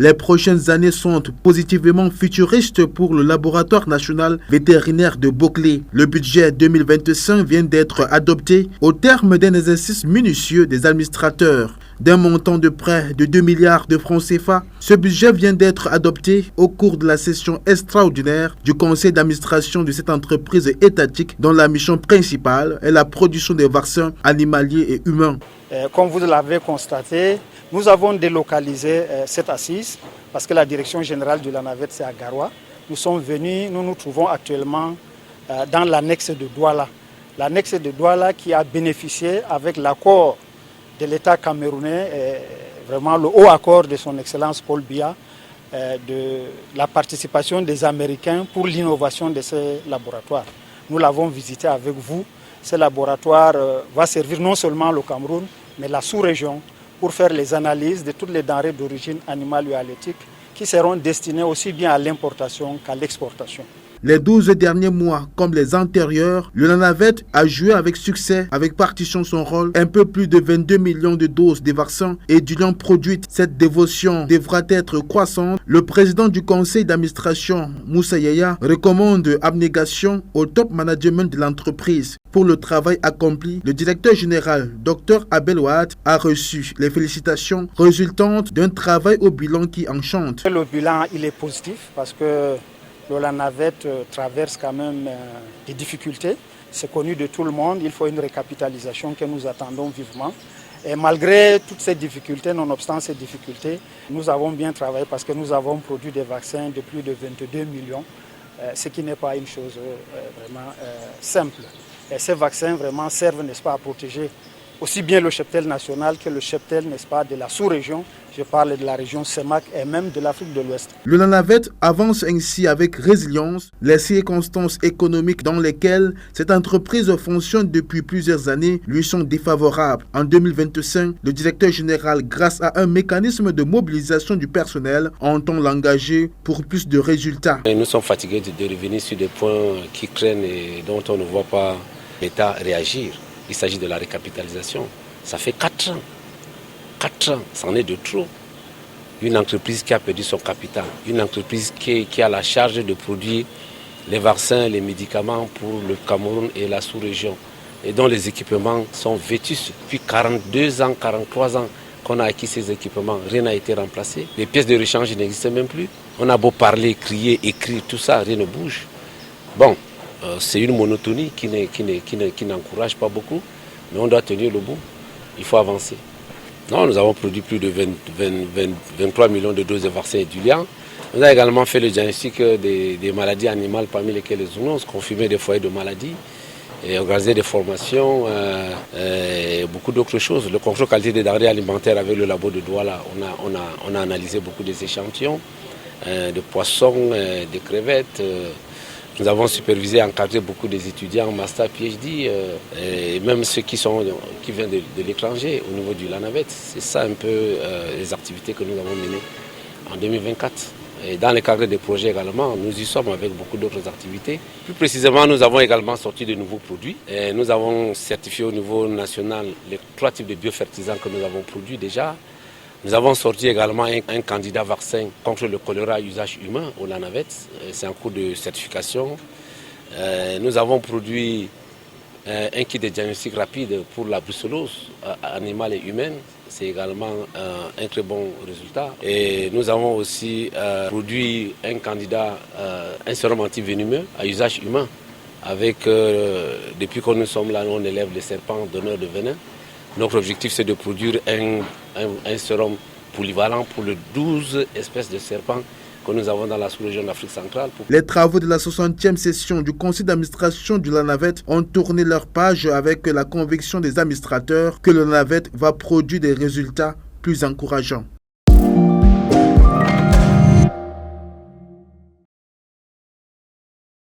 Les prochaines années sont positivement futuristes pour le laboratoire national vétérinaire de Boclé. Le budget 2025 vient d'être adopté au terme d'un exercice minutieux des administrateurs. D'un montant de près de 2 milliards de francs CFA, ce budget vient d'être adopté au cours de la session extraordinaire du conseil d'administration de cette entreprise étatique dont la mission principale est la production des vaccins animaliers et humains. Comme vous l'avez constaté, nous avons délocalisé cette assise parce que la direction générale de la navette c'est à Garoua. Nous nous trouvons actuellement dans l'annexe de Douala. L'annexe de Douala qui a bénéficié avec l'accord de l'État camerounais, vraiment le haut accord de son Excellence Paul Biya, de la participation des Américains pour l'innovation de ces laboratoires. Nous l'avons visité avec vous. Ce laboratoire va servir non seulement le Cameroun, mais la sous-région pour faire les analyses de toutes les denrées d'origine animale ou halieutique qui seront destinées aussi bien à l'importation qu'à l'exportation. Les 12 derniers mois, comme les antérieurs, le Lanavette a joué avec succès, avec partition son rôle, un peu plus de 22 millions de doses de vaccins et du lion produites. Cette dévotion devra être croissante. Le président du conseil d'administration, Moussa Yaya, recommande abnégation au top management de l'entreprise. Pour le travail accompli, le directeur général, Dr Abel Ouad, a reçu les félicitations résultantes d'un travail au bilan qui enchante. Le bilan, il est positif parce que la navette traverse quand même des difficultés. C'est connu de tout le monde. Il faut une récapitalisation que nous attendons vivement. Et malgré toutes ces difficultés, nonobstant ces difficultés, nous avons bien travaillé parce que nous avons produit des vaccins de plus de 22 millions, ce qui n'est pas une chose vraiment simple. Et ces vaccins vraiment servent, n'est-ce pas, à protéger aussi bien le cheptel national que le cheptel, n'est-ce pas, de la sous-région. Je parle de la région CEMAC et même de l'Afrique de l'Ouest. Le Lanavette avance ainsi avec résilience. Les circonstances économiques dans lesquelles cette entreprise fonctionne depuis plusieurs années lui sont défavorables. En 2025, le directeur général, grâce à un mécanisme de mobilisation du personnel, entend l'engager pour plus de résultats. Nous sommes fatigués de revenir sur des points qui craignent et dont on ne voit pas l'État réagir. Il s'agit de la récapitalisation. Ça fait 4 ans. 4 ans, c'en est de trop. Une entreprise qui a perdu son capital, une entreprise qui a la charge de produire les vaccins, les médicaments pour le Cameroun et la sous-région, et dont les équipements sont vétustes. Depuis 42 ans, 43 ans qu'on a acquis ces équipements, rien n'a été remplacé. Les pièces de rechange n'existent même plus. On a beau parler, crier, écrire, tout ça, rien ne bouge. Bon, c'est une monotonie qui n'encourage pas beaucoup, mais on doit tenir le bout, il faut avancer. Non, nous avons produit plus de 23 millions de doses de vaccins et du lion. Nous avons également fait le diagnostic des maladies animales, parmi lesquelles les zoonoses, confirmé des foyers de maladies, et organisé des formations, et beaucoup d'autres choses. Le contrôle qualité des denrées alimentaires avec le labo de Douala, on a analysé beaucoup des échantillons de poissons, de crevettes. Nous avons supervisé et encadré beaucoup des étudiants en master PhD, et même ceux qui viennent de l'étranger au niveau du Lanavette. C'est ça un peu les activités que nous avons menées en 2024. Et dans le cadre des projets également, nous y sommes avec beaucoup d'autres activités. Plus précisément, nous avons également sorti de nouveaux produits. Et nous avons certifié au niveau national les 3 types de biofertilisants que nous avons produits déjà. Nous avons sorti également un candidat vaccin contre le choléra à usage humain au Lanavette. C'est en cours de certification. Nous avons produit un kit de diagnostic rapide pour la brucellose animale et humaine. C'est également un très bon résultat. Et nous avons aussi produit un candidat, un sérum antivenimeux à usage humain. Depuis que nous sommes là, on élève les serpents donneurs de venin. Notre objectif, c'est de produire un sérum polyvalent pour les 12 espèces de serpents que nous avons dans la sous-région d'Afrique centrale. Les travaux de la 60e session du conseil d'administration du Lanavette ont tourné leur page avec la conviction des administrateurs que le Lanavette va produire des résultats plus encourageants.